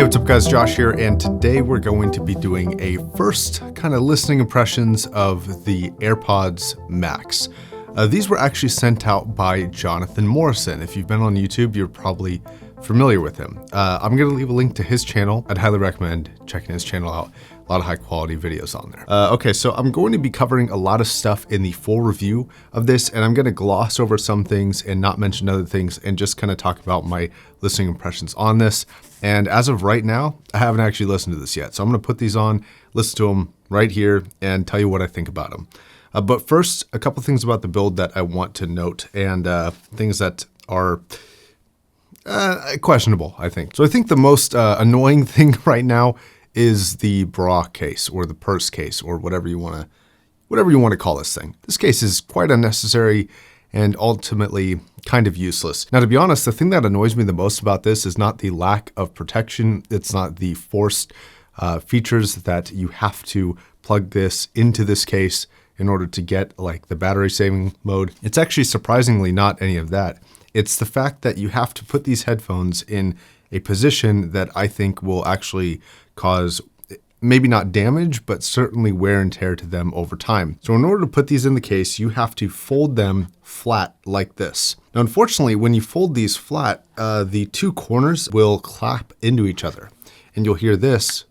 what's up guys, Josh here, and today we're going to be doing a first kind of listening impressions of the AirPods Max. These were actually sent out by Jonathan Morrison. If you've been on YouTube, you're probably familiar with him. I'm gonna leave a link to his channel. I'd highly recommend checking his channel out. A lot of high quality videos on there. Okay, so I'm going to be covering a lot of stuff in the full review of this, and I'm gonna gloss over some things and not mention other things and just kind of talk about my listening impressions on this. And as of right now, I haven't actually listened to this yet. So I'm gonna put these on, listen to them right here, and tell you what I think about them. But first, a couple things about the build that I want to note, and things that are questionable, I think. So I think the most annoying thing right now is the bra case or the purse case or whatever you want to call this thing. This case is quite unnecessary and ultimately kind of useless. Now, to be honest, the thing that annoys me the most about this is not the lack of protection. It's not the forced features that you have to plug this into this case in order to get like the battery saving mode. It's actually surprisingly not any of that. It's the fact that you have to put these headphones in a position that I think will actually cause maybe not damage, but certainly wear and tear to them over time. So in order to put these in the case, you have to fold them flat like this. Now, unfortunately, when you fold these flat, the two corners will clap into each other and you'll hear this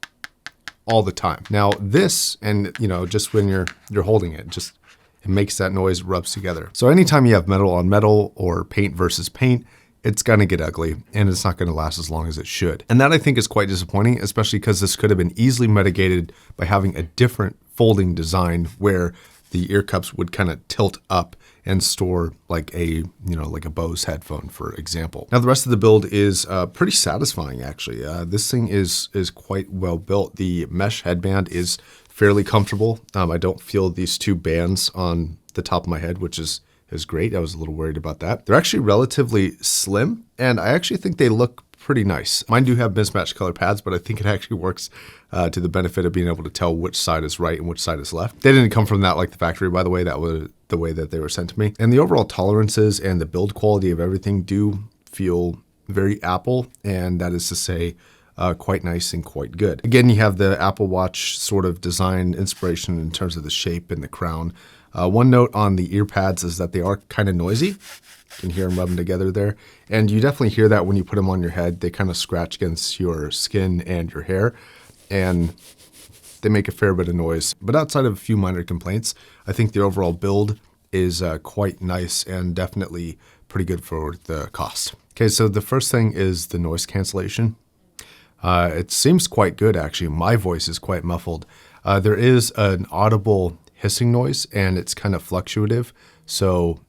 all the time. Now this, and just when you're holding it, it makes that noise, rubs together. So anytime you have metal on metal or paint versus paint, it's gonna get ugly and it's not gonna last as long as it should. And that I think is quite disappointing, especially because this could have been easily mitigated by having a different folding design where the ear cups would kind of tilt up and store like a Bose headphone, for example. Now the rest of the build is pretty satisfying actually. This thing is quite well built. The mesh headband is fairly comfortable. I don't feel these two bands on the top of my head, which is great. I was a little worried about that. They're actually relatively slim, and I actually think they look pretty nice. Mine do have mismatched color pads, but I think it actually works to the benefit of being able to tell which side is right and which side is left. They didn't come from that like the factory, by the way. That was the way that they were sent to me. And the overall tolerances and the build quality of everything do feel very Apple, and that is to say, quite nice and quite good. Again, you have the Apple Watch sort of design inspiration in terms of the shape and the crown. One note on the ear pads is that they are kind of noisy. You can hear them rubbing together there. And you definitely hear that when you put them on your head. They kind of scratch against your skin and your hair, and they make a fair bit of noise. But outside of a few minor complaints, I think the overall build is quite nice and definitely pretty good for the cost. Okay, so the first thing is the noise cancellation. It seems quite good, actually. My voice is quite muffled. There is an audible hissing noise, and it's kind of fluctuative. So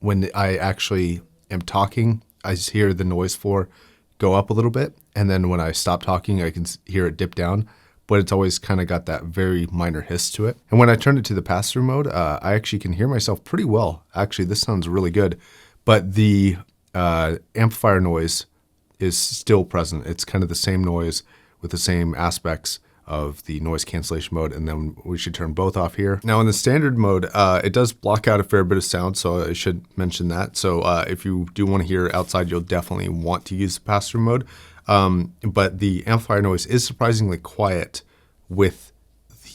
when I actually am talking, I hear the noise floor go up a little bit. And then when I stop talking, I can hear it dip down, but it's always kind of got that very minor hiss to it. And when I turn it to the pass-through mode, I actually can hear myself pretty well. Actually, this sounds really good, but the amplifier noise is still present. It's kind of the same noise with the same aspects of the noise cancellation mode, and then we should turn both off here. Now in the standard mode, it does block out a fair bit of sound, so I should mention that. So if you do want to hear outside, you'll definitely want to use the pass-through mode. But the amplifier noise is surprisingly quiet with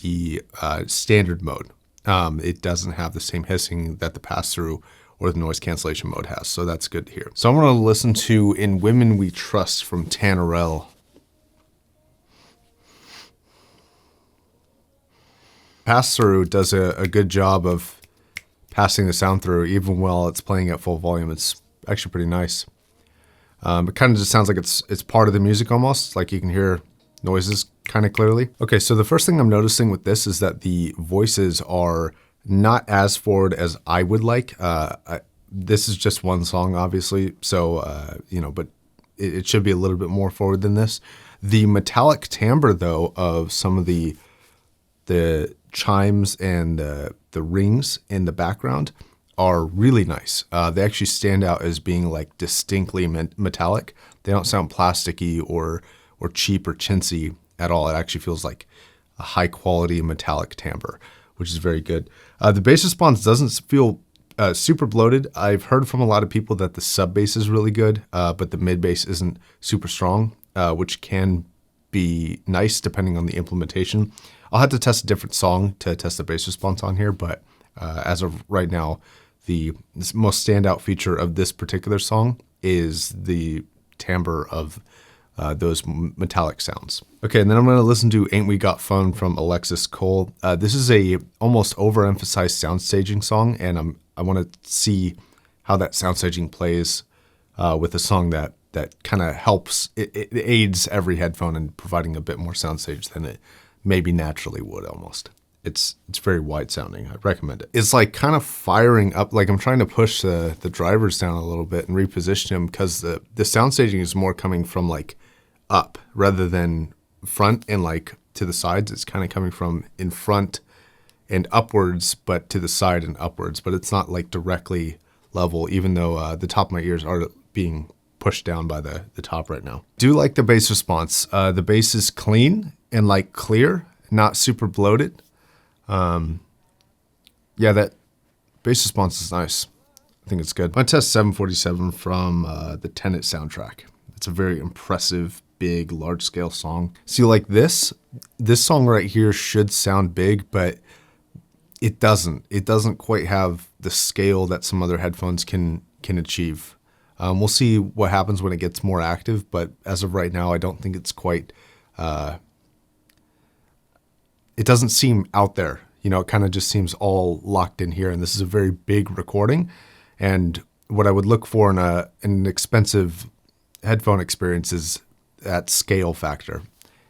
the standard mode. It doesn't have the same hissing that the pass-through or the noise cancellation mode has, so that's good to hear. So I'm going to listen to In Women We Trust from Tannerell. Pass-through does a good job of passing the sound through even while it's playing at full volume. It's actually pretty nice. It kind of just sounds like it's part of the music almost, like you can hear noises kind of clearly. Okay, so the first thing I'm noticing with this is that the voices are not as forward as I would like. This is just one song, obviously, so but it should be a little bit more forward than this. The metallic timbre, though, of some of the chimes and the rings in the background are really nice. They actually stand out as being like distinctly metallic. They don't sound plasticky or cheap or chintzy at all. It actually feels like a high quality metallic timbre, which is very good. The bass response doesn't feel super bloated. I've heard from a lot of people that the sub bass is really good, but the mid bass isn't super strong, which can be nice depending on the implementation. I'll have to test a different song to test the bass response on here, but as of right now, the most standout feature of this particular song is the timbre of those metallic sounds. Okay, and then I'm going to listen to Ain't We Got Fun from Alexis Cole. This is a almost overemphasized sound staging song, and I want to see how that sound staging plays with a song that kind of helps, it aids every headphone in providing a bit more soundstage than it maybe naturally would almost. It's very wide sounding. I recommend it. It's like kind of firing up, like I'm trying to push the drivers down a little bit and reposition them because the sound staging is more coming from like up rather than front and like to the sides. It's kind of coming from in front and upwards, but to the side and upwards, but it's not like directly level, even though the top of my ears are being pushed down by the top right now. Do like the bass response. The bass is clean and like clear, not super bloated. Yeah, that bass response is nice. I think it's good. I'm gonna test 747 from the Tenet soundtrack. It's a very impressive, big, large-scale song. See, like this song right here should sound big, but it doesn't. It doesn't quite have the scale that some other headphones can achieve. We'll see what happens when it gets more active, but as of right now, I don't think it's quite, it doesn't seem out there. You know, it kind of just seems all locked in here, and this is a very big recording. And what I would look for in an expensive headphone experience is that scale factor.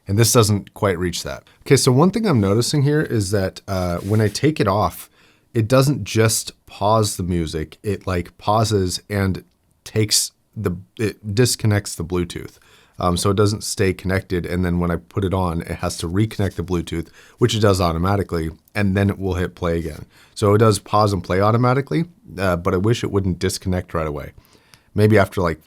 And this doesn't quite reach that. Okay, so one thing I'm noticing here is that when I take it off, it doesn't just pause the music. It like pauses and it disconnects the Bluetooth. So it doesn't stay connected. And then when I put it on, it has to reconnect the Bluetooth, which it does automatically. And then it will hit play again. So it does pause and play automatically, but I wish it wouldn't disconnect right away. Maybe after like,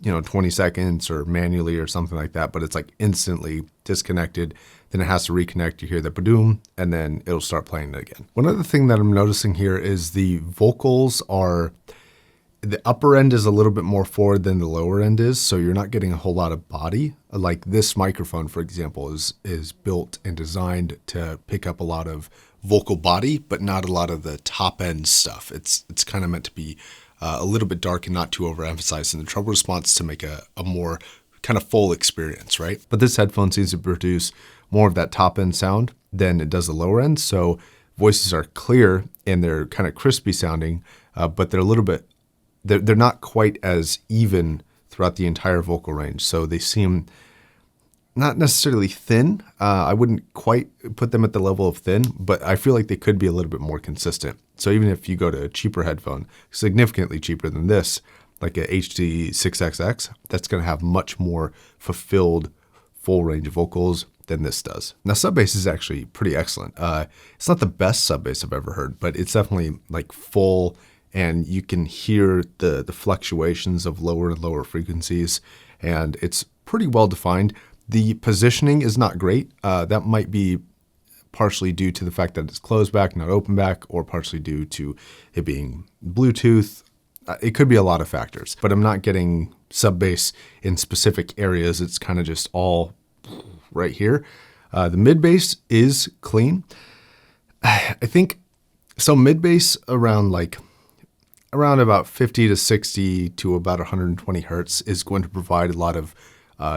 20 seconds or manually or something like that, but it's like instantly disconnected. Then it has to reconnect. You hear the ba-doom, and then it'll start playing it again. One other thing that I'm noticing here is the vocals the upper end is a little bit more forward than the lower end is, so you're not getting a whole lot of body. Like this microphone, for example, is built and designed to pick up a lot of vocal body, but not a lot of the top end stuff. It's kind of meant to be a little bit dark and not too overemphasized in the treble response to make a more kind of full experience, right? But this headphone seems to produce more of that top end sound than it does the lower end. So voices are clear and they're kind of crispy sounding, but they're a little bit, they're not quite as even throughout the entire vocal range. So they seem not necessarily thin. I wouldn't quite put them at the level of thin, but I feel like they could be a little bit more consistent. So even if you go to a cheaper headphone, significantly cheaper than this, like a HD6XX, that's going to have much more fulfilled full range vocals than this does. Now, sub bass is actually pretty excellent. It's not the best sub bass I've ever heard, but it's definitely like full, and you can hear the fluctuations of lower and lower frequencies, and it's pretty well defined. The positioning is not great. That might be partially due to the fact that it's closed back, not open back, or partially due to it being Bluetooth. It could be a lot of factors, but I'm not getting sub bass in specific areas. It's kind of just all right here. The mid bass is clean. I think, so mid bass around about 50 to 60 to about 120 hertz is going to provide a lot of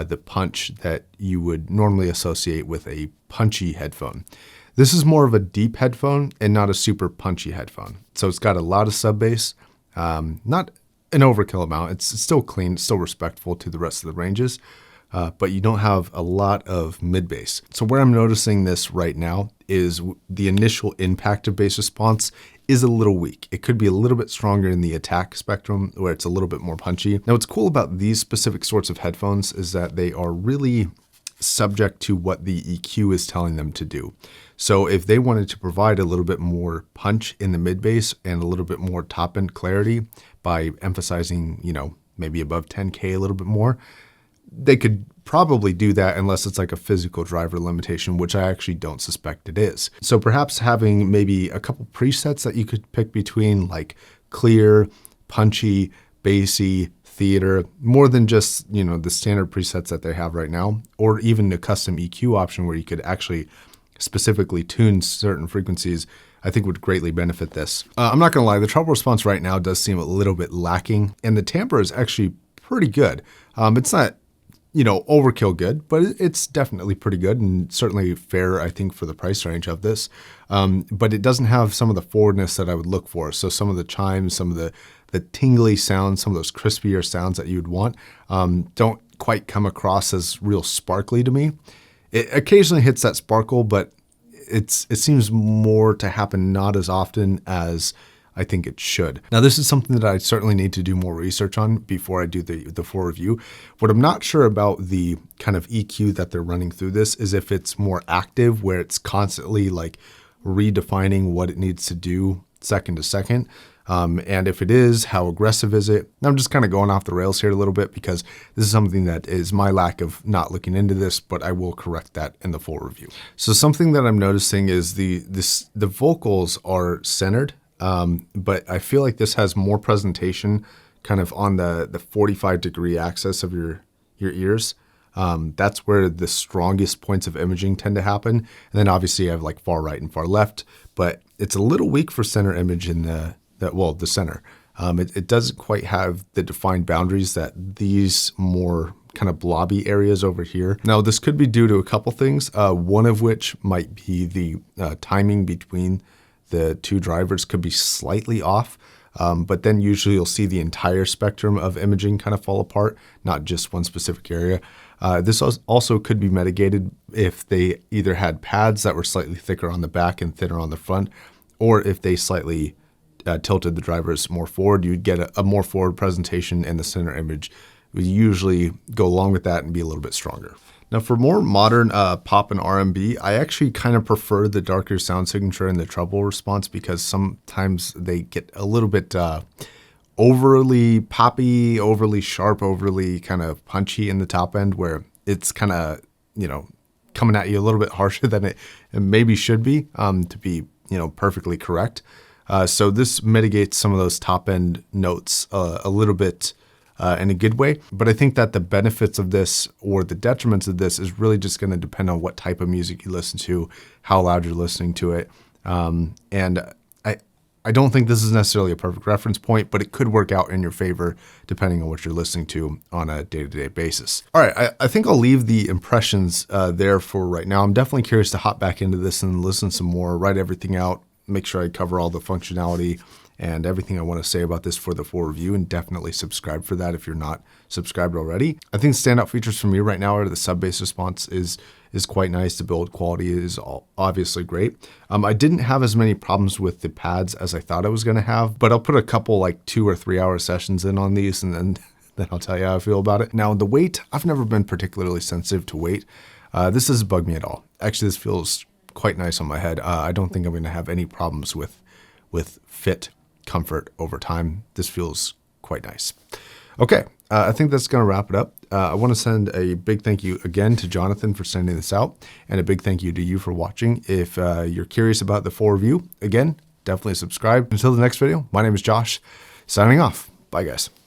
the punch that you would normally associate with a punchy headphone. This is more of a deep headphone and not a super punchy headphone. So it's got a lot of sub bass, not an overkill amount. It's still clean, it's still respectful to the rest of the ranges, but you don't have a lot of mid bass. So where I'm noticing this right now is the initial impact of bass response is a little weak. It could be a little bit stronger in the attack spectrum where it's a little bit more punchy. Now, what's cool about these specific sorts of headphones is that they are really subject to what the EQ is telling them to do. So if they wanted to provide a little bit more punch in the mid bass and a little bit more top end clarity by emphasizing, maybe above 10K a little bit more, they could probably do that unless it's like a physical driver limitation, which I actually don't suspect it is. So perhaps having maybe a couple presets that you could pick between, like clear, punchy, bassy, theater, more than just, the standard presets that they have right now, or even a custom EQ option where you could actually specifically tune certain frequencies, I think would greatly benefit this. I'm not gonna lie, the treble response right now does seem a little bit lacking, and the timbre is actually pretty good. It's not, overkill good, but it's definitely pretty good and certainly fair, I think, for the price range of this. But it doesn't have some of the forwardness that I would look for. So some of the chimes, some of the tingly sounds, some of those crispier sounds that you'd want, don't quite come across as real sparkly to me. It occasionally hits that sparkle, but it seems more to happen not as often as I think it should. Now, this is something that I certainly need to do more research on before I do the full review. What I'm not sure about the kind of EQ that they're running through this is if it's more active, where it's constantly like redefining what it needs to do second to second. And if it is, how aggressive is it? Now, I'm just kind of going off the rails here a little bit because this is something that is my lack of not looking into this, but I will correct that in the full review. So something that I'm noticing is the vocals are centered, but I feel like this has more presentation kind of on the 45-degree axis of your ears. That's where the strongest points of imaging tend to happen. And then obviously you have like far right and far left, but it's a little weak for center image in the center. It doesn't quite have the defined boundaries that these more kind of blobby areas over here. Now, this could be due to a couple things, one of which might be the timing between the two drivers could be slightly off, but then usually you'll see the entire spectrum of imaging kind of fall apart, not just one specific area. This also could be mitigated if they either had pads that were slightly thicker on the back and thinner on the front, or if they slightly tilted the drivers more forward. You'd get a more forward presentation, and the center image would usually go along with that and be a little bit stronger. Now, for more modern pop and R&B, I actually kind of prefer the darker sound signature and the treble response because sometimes they get a little bit overly poppy, overly sharp, overly kind of punchy in the top end, where it's kind of, coming at you a little bit harsher than it maybe should be to be, perfectly correct. So this mitigates some of those top end notes a little bit in a good way. But I think that the benefits of this or the detriments of this is really just going to depend on what type of music you listen to, how loud you're listening to it. And I don't think this is necessarily a perfect reference point, but it could work out in your favor depending on what you're listening to on a day-to-day basis. All right, I think I'll leave the impressions there for right now. I'm definitely curious to hop back into this and listen some more, write everything out, make sure I cover all the functionality and everything I want to say about this for the full review, and definitely subscribe for that if you're not subscribed already. I think standout features for me right now are the sub-bass response is quite nice. The build quality is obviously great. I didn't have as many problems with the pads as I thought I was going to have, but I'll put a couple like 2 or 3 hour sessions in on these, and then I'll tell you how I feel about it. Now, the weight, I've never been particularly sensitive to weight. This doesn't bug me at all. Actually, this feels quite nice on my head. I don't think I'm going to have any problems with fit comfort over time. This feels quite nice. Okay, I think that's going to wrap it up. I want to send a big thank you again to Jonathan for sending this out, and a big thank you to you for watching. If you're curious about the full review, again, definitely subscribe. Until the next video, my name is Josh, signing off. Bye, guys.